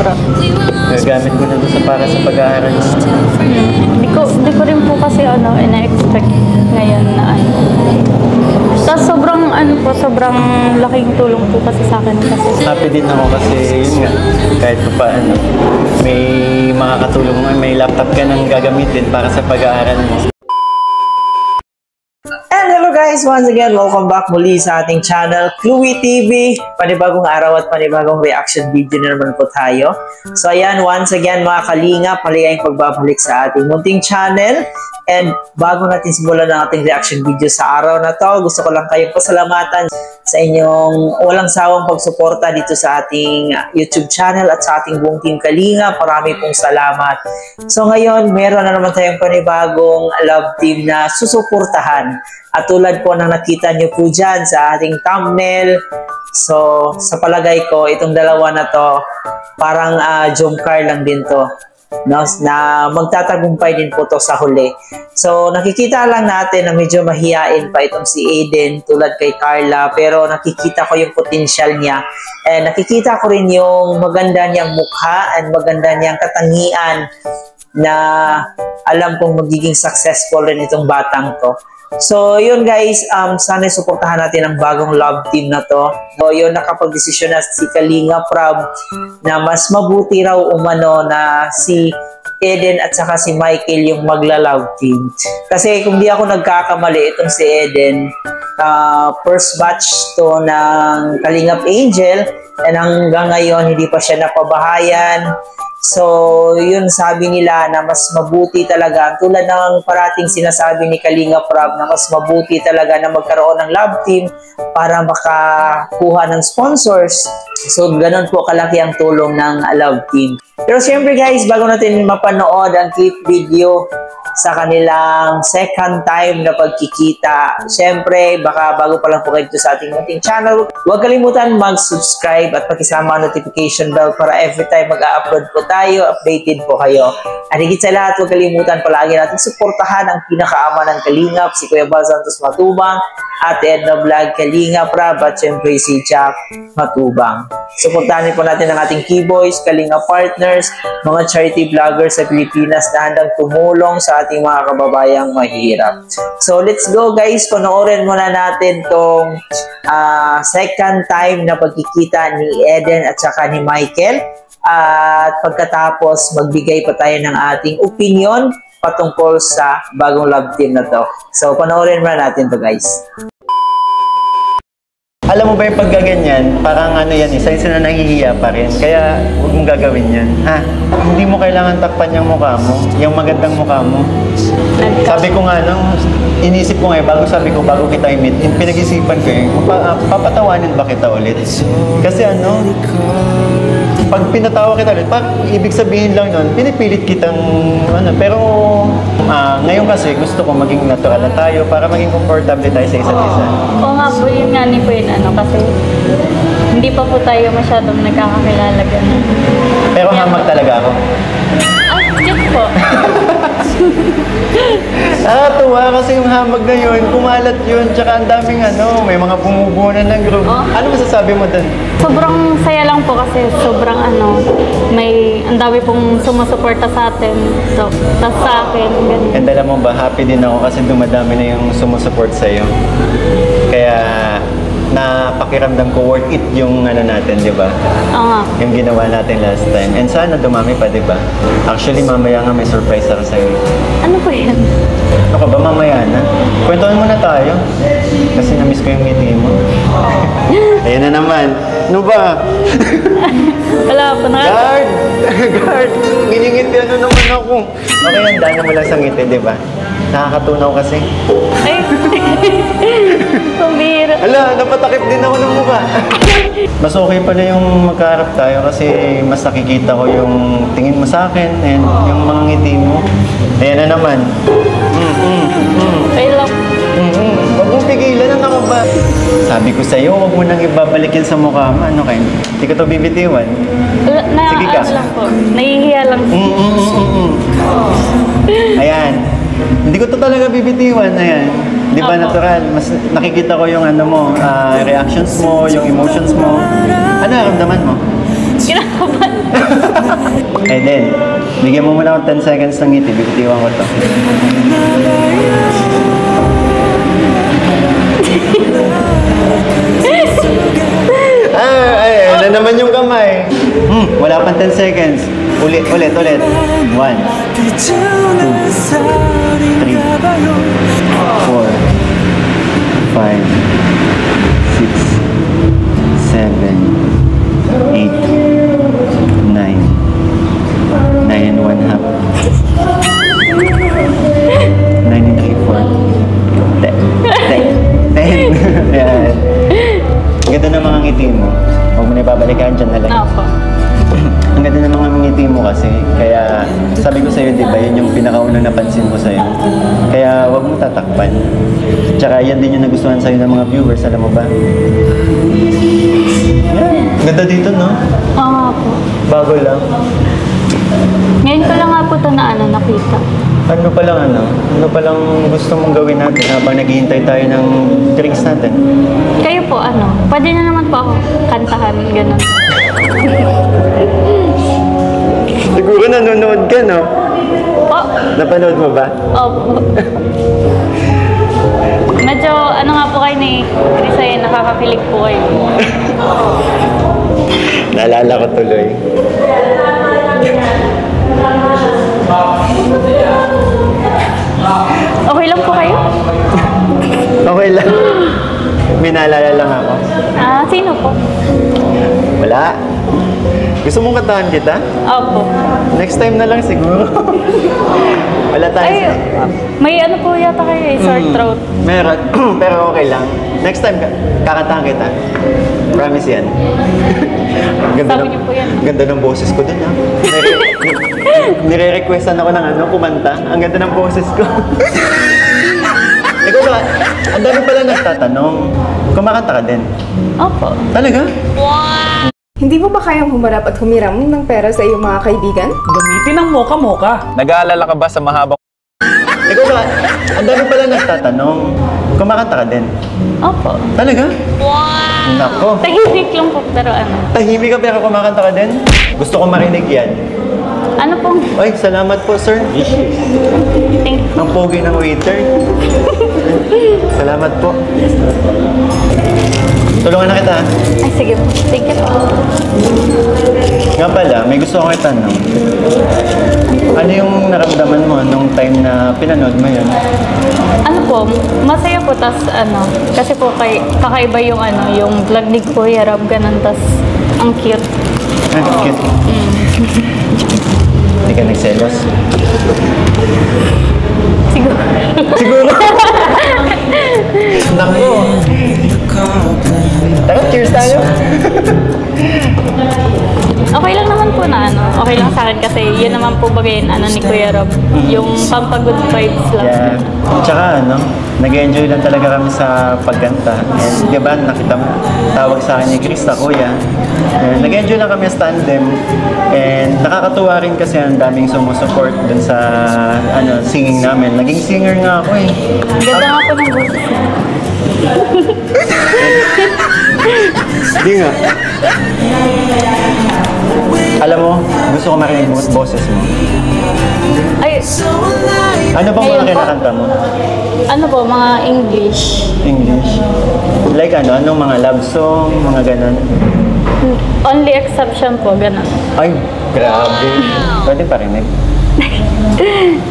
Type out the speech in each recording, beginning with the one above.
sobra. Gagamit mo na doon sa para sa pag-aaral mo. Di ko rin po kasi ina-expect ngayon na ano. Tapos sobrang laking tulong po kasi sa akin kasi. Happy din ako kasi yun nga, kahit pa paano, may makakatulong mo, may laptop ka nang gagamitin para sa pag-aaral mo. And hello guys! Once again, welcome back muli sa ating channel, Chloe TV. Panibagong araw at panibagong reaction video na naman po tayo. So ayan, once again mga kalingap, maligayang pagbabalik sa ating munting channel. And bago natin simulan ang ating reaction video sa araw na to, gusto ko lang kayong pasalamatan sa inyong walang sawang pagsuporta dito sa ating YouTube channel at sa ating buong team Kalingap. Marami pong salamat. So ngayon, meron na naman tayong panibagong love team na susuportahan. At tulad po ng nakita nyo po dyan sa ating thumbnail, so sa palagay ko, itong dalawa na to, parang jumcar lang din to. No, na magtatagumpay din po to sa huli. So nakikita lang natin na medyo mahiyain pa itong si Aiden tulad kay Carla, pero nakikita ko yung potential niya and nakikita ko rin yung maganda niyang mukha and maganda niyang katangian na alam kong magiging successful rin itong batang to. So yun guys, sana suportahan natin ang bagong love team na to. So yun, nakapag-desisyon na si Kalinga Prab na mas mabuti raw umano na si Eden at saka si Michael yung magla-love team. Kasi kung di ako nagkakamali, itong si Eden, first batch to ng Kalingap Angel and hanggang ngayon hindi pa siya napabahayan. So, yun sabi nila na mas mabuti talaga, tulad ng parating sinasabi ni Kalinga Prab na mas mabuti talaga na magkaroon ng love team para makakuha ng sponsors. So, ganun po kalaki ang tulong ng love team. Pero siyempre guys, bago natin mapanood ang clip video sa kanilang second time na pagkikita, siyempre, baka bago pa lang po kayo sa ating munting channel, huwag kalimutan mag-subscribe at pakisama ang notification bell para every time mag-upload po tayo, updated po kayo. At higit sa lahat, huwag kalimutan palagi natin suportahan ang pinakaama ng Kalingap, si Kuya Bal Santos Matubang, Ate Edna Vlog Kalinga Prab, at siyempre si Jack Matubang. Suportahan po natin ang ating Keyboys, Kalinga Partners, mga charity vloggers sa Pilipinas na handang tumulong sa ating mga kababayang mahirap. So let's go guys, panoorin muna natin tong second time na pagkikita ni Eden at saka ni Michael. At pagkatapos, magbigay pa tayo ng ating opinion patungkol sa bagong love team na to. So panoorin muna natin to guys. Alam mo ba yung paggaganyan, parang ano yan, isa na nahihiya pa rin. Kaya huwag mong gagawin yan. Hindi mo kailangan takpan yung mukha mo, yung magandang mukha mo. Sabi ko nga, inisip ko ngayon, bago kita i-meet, pinag-isipan ko papatawanin ba kita ulit? Kasi pag pinatawa kita ulit, ibig sabihin lang nun, pinipilit kitang, pero ngayon kasi gusto ko maging natural na tayo para maging comfortable tayo sa isa't isa. Oo nga po, yun nga ni po yun, kasi hindi pa po tayo masyadong nagkakakilala ganun. Pero hamag talaga ako. Cute po. Tuwa kasi yung hamag na yun, kumalat yun, tsaka ang daming may mga bumubuo na ng group. Ano masasabi mo dun? Sobrang saya lang po kasi sobrang ang dami pong sumusuporta sa atin. So, tas sa akin, ganun. And alam mo ba, happy din ako kasi dumadami na yung sumusuport sa'yo. Kaya, napakiramdam ko worth it yung natin, di ba? Oo. Yung ginawa natin last time. And sana dumami pa, di ba? Actually, mamaya nga may surprise ako sa'yo. Ano po yan? Ano ka ba, mamaya na? Kwentuhan muna tayo. Kasi na-miss ko yung ngiti mo. Ayan na naman. Ano ba? Wala po na. Guard! Guard! Giningiti naman ako. Okay, handa mo lang sa ngiti, di ba? Nakakatunaw kasi. Ay! Pumira. Hala, napatakip din ako ng mukha. Mas okay pala yung magkaharap tayo kasi mas nakikita ko yung tingin mo sa akin and yung mga ngiti mo. Ayan na naman. Ay lang. Huwag mong pigilan, ano ka ba? Sabi ko sa'yo, huwag mo nang ibabalikin sa mukha mo. Ano kayo? Hindi ko to bibitiwan. Sige ka. Lang po. Nahihiya lang. Ayan. Hindi ko to talaga bibitiwan. Ayan. Di ba natural? Mas nakikita ko yung reactions mo, yung emotions mo. Ano naramdaman mo? Kinakabahan. Eh then, bigyan mo muna ako 10 seconds ng ngiti. Bibitiwan ko to. Ano naman yung kamay? Wala pang 10 seconds. Ulit. 1, 2, 3, 4, 5, 6, 7, 8, 9 and 1/2. 9 and 3/4. 10. Yan. Ganda ng mga ngiti mo. Huwag mo na ibabalikan dyan na lang. Opo. Ang ganda ng mga ngiti mo kasi. Kaya sabi ko sa'yo, di ba, yun yung pinakaunang napansin ko sa'yo. Kaya huwag mo tatakpan. Tsaka yan din yung nagustuhan sa'yo ng mga viewers, alam mo ba? Yan. Ganda dito, no? Oo nga po. Bago lang. Ngayon ko lang nga po ito na nakita. Ano palang gusto mong gawin natin habang naghihintay tayo ng drinks natin? Kayo po, pwede na naman po ako kantahan, gano'n. Siguro nanonood ka, no? Po? Napanood mo ba? Opo. Medyo, nga po kayo ni Chris ay nakakakilig po kayo. Naalala ko tuloy. Okay lang po kayo? Okay lang. May naalala lang ako. Sino po? Wala. Gusto mong kantahan kita? Opo. Next time na lang siguro. Wala tayo. Ay, may po yata kayo sore throat. Meron. Pero okay lang. Next time, kakantahan kita. Promise yan. Sabi niyo po yan. Ganda ng boses ko dun, ha? Nire-requestan ako ng kumanta. Ang ganda ng boses ko. Ikaw ba? Ang dami pala nagtatanong. Kumakanta ka din? Opo. Talaga? Hindi mo ba kayang humarap at humiram ng pera sa iyong mga kaibigan? Gamitin ang moka-moka. Nag-aalala ka ba sa mahabang Ikaw ba? Ang dami pala nagtatanong. Kumakanta ka din? Opo. Talaga? Wow! Nako. Tahimik lang po, pero Tahimik ka pero kumakanta ka din? Gusto ko marinig yan. Ano pong, Ay, salamat po, sir. thank you. Ang pogi ng waiter. Salamat po. Tulungan na kita. Ay, sige po. Thank you po. Nga pala, may gusto akong itanong. Ano yung naramdaman mo nung time na pinanood mo yun? Ano po, masaya po, tas kasi po kakaiba yung yung vlog ni Kuya Rob, ganun, tas ang cute. Cute. Hindi ka nagselos? Siguro. Siguro. Naku. Tara, cheers tayo. Okay lang naman po na okay lang sa akin kasi yun naman po bagayin ni Kuya Rob, yung pampagood vibes lang. Yeah. Tsaka nag-enjoy lang talaga kami sa pagkanta. And di ba, nakita mo, tawag sa akin ni Chris na kuya. And nag-enjoy lang kami sa tandem. And nakakatuwa rin kasi ang daming sumusupport dun sa singing namin. Naging singer nga ako eh. Ganda nga po ng boses niya. Hindi nga. Alam mo, gusto ko marinig mo boses mo. Ay, Ano bang mga Ayun po. kinakanta mo? ano po, mga English. English? Like anong mga love song, mga ganon? Only exception po, ganun. Ay, grabe. Pwede parinig.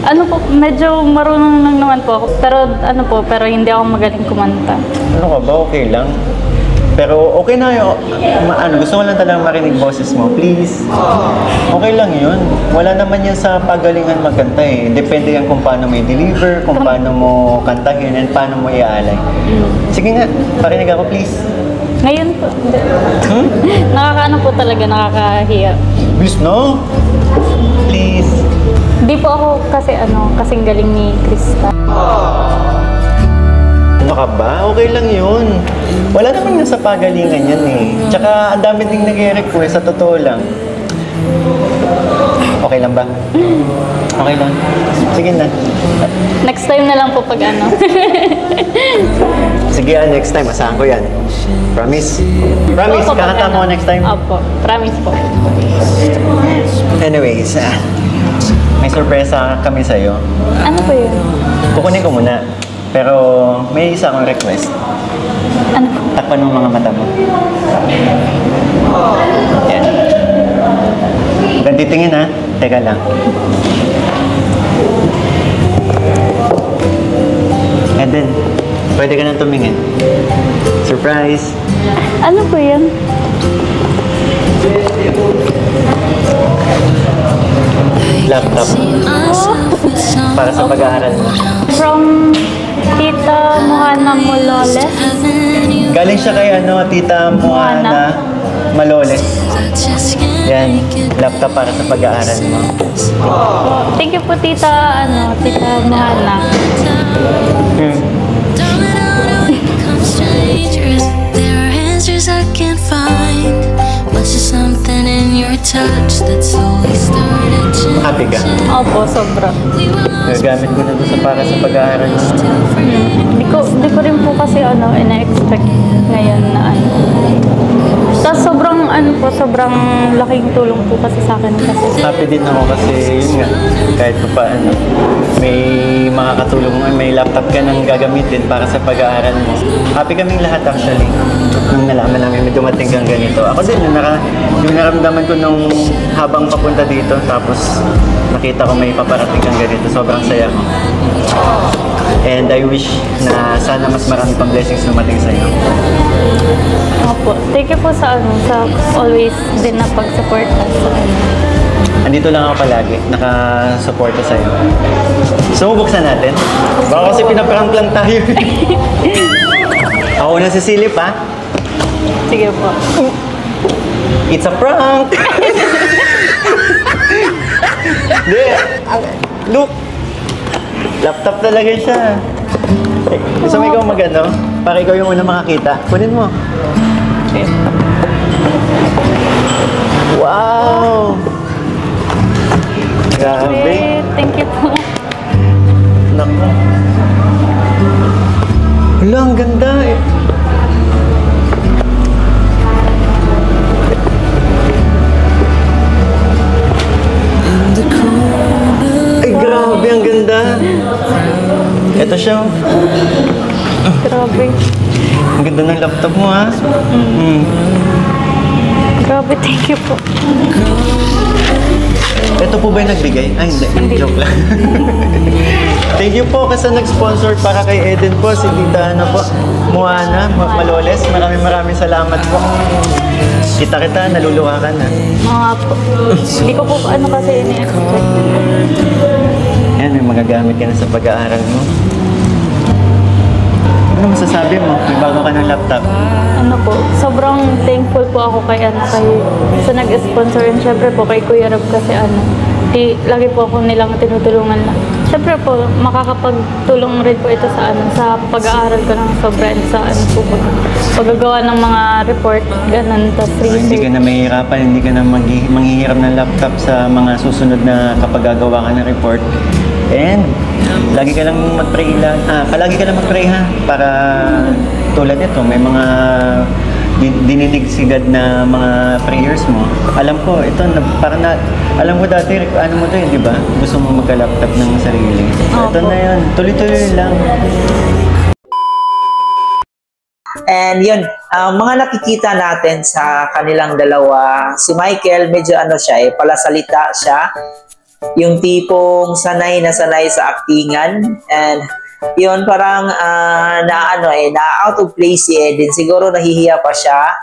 Ano po, medyo marunong lang naman po ako. Pero hindi ako magaling kumanta. Ano ka ba? Okay lang. Pero okay na yun. Gusto ko lang talagang marinig boses mo. Please. Okay lang yun. Wala naman yan sa pagalingan magkanta eh. Depende yan kung paano mo i-deliver, kung paano mo kantahin, and paano mo i-aalay. Sige nga, parinig ako please. Ngayon po, nakakaano po talaga, nakakahiya. Please, no? Please. Hindi po ako kasi kasing galing ni Krista. Ano ka ba? Okay lang yun. Wala naman nga sa pagalingan yan eh. Tsaka ang dami ding nag-request sa totoo lang. Okay Okay lang ba? Okay lang. Sige na. Next time na lang po pag ano. Sige, next time. Asahan ko yan. Promise? Promise, Opo, pag kakanta mo ano. next time? Opo, promise po. Anyways, may sorpresa kami sa'yo. Ano po yun? Kukunin ko muna. Pero may isa akong request. Ano po? Takpan mo mga mata mo. Yan. Huwag titingin ha. Teka lang. And then, pwede ka nang tumingin. Surprise! Ano po yun? Laptop. Para sa pag-aaral mo. From Tita Mohana Mololes. Galing siya kay Tita Moana Maloles. Yan, laptop para sa pag-aaral mo. Thank you po Tita, Tita Mohana. There are answers I can't find. Was just something in your touch that slowly started to Happy ka? Opo, sobra. Gagamit ko na ito para sa pag-aaral mo. Di ko rin po kasi ina-expect ngayon na Tapos sobrang laking tulong po kasi sa akin kasi. Happy din ako kasi yun nga, kahit pa paano, may makakatulong mo, may laptop ka nang gagamitin para sa pag-aaral mo. Happy kaming lahat actually, nung nalaman namin may dumating kang ganito. Ako din, yung naramdaman ko nung habang papunta dito, tapos nakita ko may paparating kang ganito, sobrang saya ko. And I wish na sana mas marami pang blessings dumating sa'yo. Opo. Thank you po sa sa always din na pag-support sa Andito lang ako palagi, nakasuporta sa'yo. So, buksan natin. Baka kasi pinaprank lang tayo. Ako na sisilip, ha? Sige po. It's a prank! Hindi. Look! Laptop talaga siya. Gusto mo ikaw magano? Para ikaw yung una makakita. Kunin mo. Okay. Wow! Grabe. Great. Thank you po. Naku. Hala, ang ganda eh. Ay, grabe, ang ganda. Ito siya. Grabe. Ang ganda ng laptop mo, ha? Grabe, thank you po. Ito po ba yung nagbigay? Ay, hindi. Joke lang. Thank you po kasi nag-sponsor para kay Eden po, si Tita Moana Maloles. Maraming salamat po. Kita, naluluha ka na. Mga po. Hindi ko po kasi ini-expect. Yan, may magagamit ka na sa pag-aaral mo. Ano masasabi mo? May bago ka ng laptop. Sobrang thankful po ako kay sa nag-sponsor and syempre po kay Kuya Rob kasi lagi po ako nilang tinutulungan na. Syempre po, makakapagtulong rin po ito sa pag-aaral ko ng sobra and sa paggagawa ng mga report, ganun, tas Hindi ka na mahihirapan, hindi ka na manghihiram ng laptop sa mga susunod na kapag gagawa ka ng report. And lagi ka lang mag-pray palagi ka lang mag-pray ha, para tulad nito, may mga dinidig si God na mga prayers mo. Alam ko, alam ko dati, mo to di ba? Gusto mo magka-laptop ng sarili. Ito na yun, tuloy-tuloy lang. And yun, mga nakikita natin sa kanilang dalawa, si Michael, medyo palasalita siya. Yung tipong sanay na sanay sa aktingan. And yun, parang na out of place si Eden. Siguro nahihiya pa siya.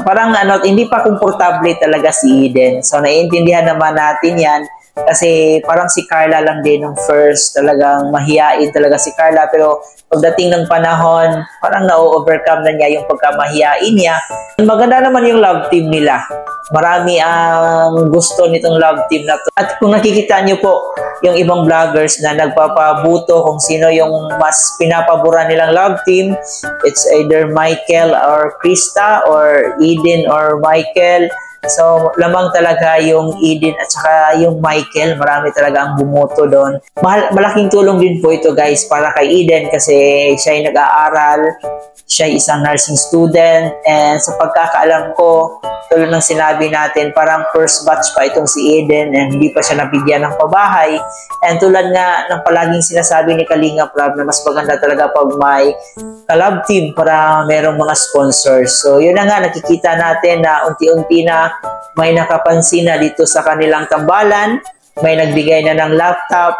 Parang hindi pa komportable talaga si Eden. So naiintindihan naman natin yan. Kasi parang si Carla lang din nung first, talagang mahiyain talaga si Carla. Pero pagdating ng panahon, parang na-overcome na niya yung pagkamahiyain niya. Maganda naman yung love team nila. Marami ang gusto nitong love team na to. At kung nakikita niyo po yung ibang vloggers na nagpapabuto kung sino yung mas pinapabura nilang love team, it's either Michael or Krista or Eden or Michael. So, lamang talaga yung Eden at saka yung Michael. Marami talaga ang bumoto doon. Malaking tulong din po ito guys para kay Eden kasi siya ay nag-aaral, siya ay isang nursing student, and sa pagkakaalam ko, tulad ng sinabi natin, parang first batch pa itong si Eden and hindi pa siya nabigyan ng pabahay. And tulad nga ng palaging sinasabi ni Kalinga Prab na mas maganda talaga pag may collab team para merong mga sponsors. So yun na nga, nakikita natin na unti-unti na may nakapansin na dito sa kanilang tambalan. May nagbigay na ng laptop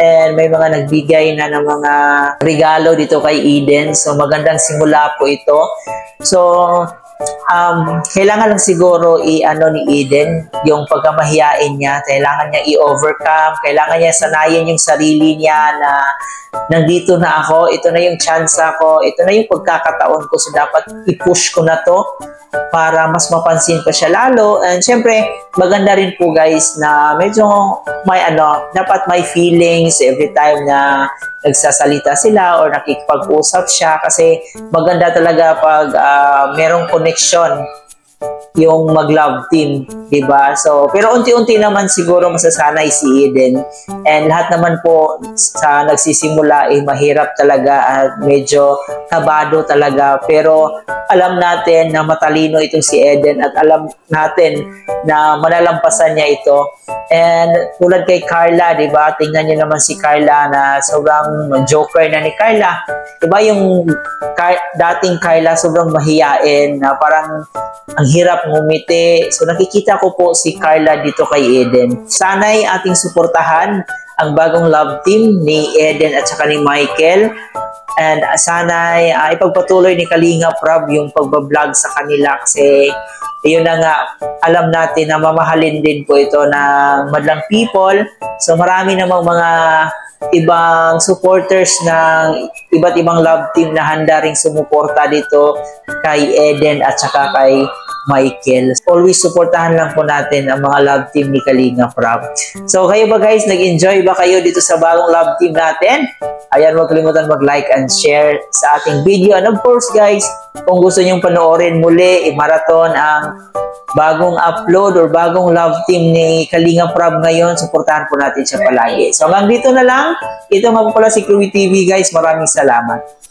and may mga nagbigay na ng mga regalo dito kay Eden. So magandang simula po ito. So kailangan lang siguro ni Eden yung pagkamahiyain niya, kailangan niya i-overcome, kailangan niya sanayin yung sarili niya na nandito na ako, ito na yung chance ko, ito na yung pagkakataon ko, so dapat i-push ko na to para mas mapansin pa siya lalo. And syempre, maganda rin po guys na medyo may dapat may feelings every time na nagsasalita sila or nakikipag-usap siya kasi maganda talaga pag merong connection yung mag-love team, diba? So, pero unti-unti naman siguro masasanay si Eden. And lahat naman po sa nagsisimula mahirap talaga at medyo kabado talaga. Pero alam natin na matalino itong si Eden at alam natin na malalampasan niya ito. And tulad kay Carla, diba? Tingnan niyo naman si Carla na sobrang joker na ni Carla. Diba yung dating Carla sobrang mahiyain na parang ang hirap ngumiti. So nakikita ko po si Carla dito kay Eden. Sana'y ating suportahan ang bagong love team ni Eden at saka ni Michael. And sana'y ipagpatuloy ni Kalinga Prab yung pagbablog sa kanila kasi yun na nga, alam natin na mamahalin din po ito ng madlang people. So marami namang mga ibang supporters ng iba't ibang love team na handa ring sumuporta dito kay Eden at saka kay Michael. Always supportahan lang po natin ang mga love team ni Kalinga Prab. So kayo ba guys, nag-enjoy ba kayo dito sa bagong love team natin? Ayan, huwag kalimutan mag-like and share sa ating video. And of course guys, kung gusto nyong panoorin muli, i-marathon ang bagong upload or bagong love team ni Kalinga Prab ngayon, supportahan po natin siya palagi. So hanggang dito na lang. Ito nga po pala si Chloe TV guys. Maraming salamat.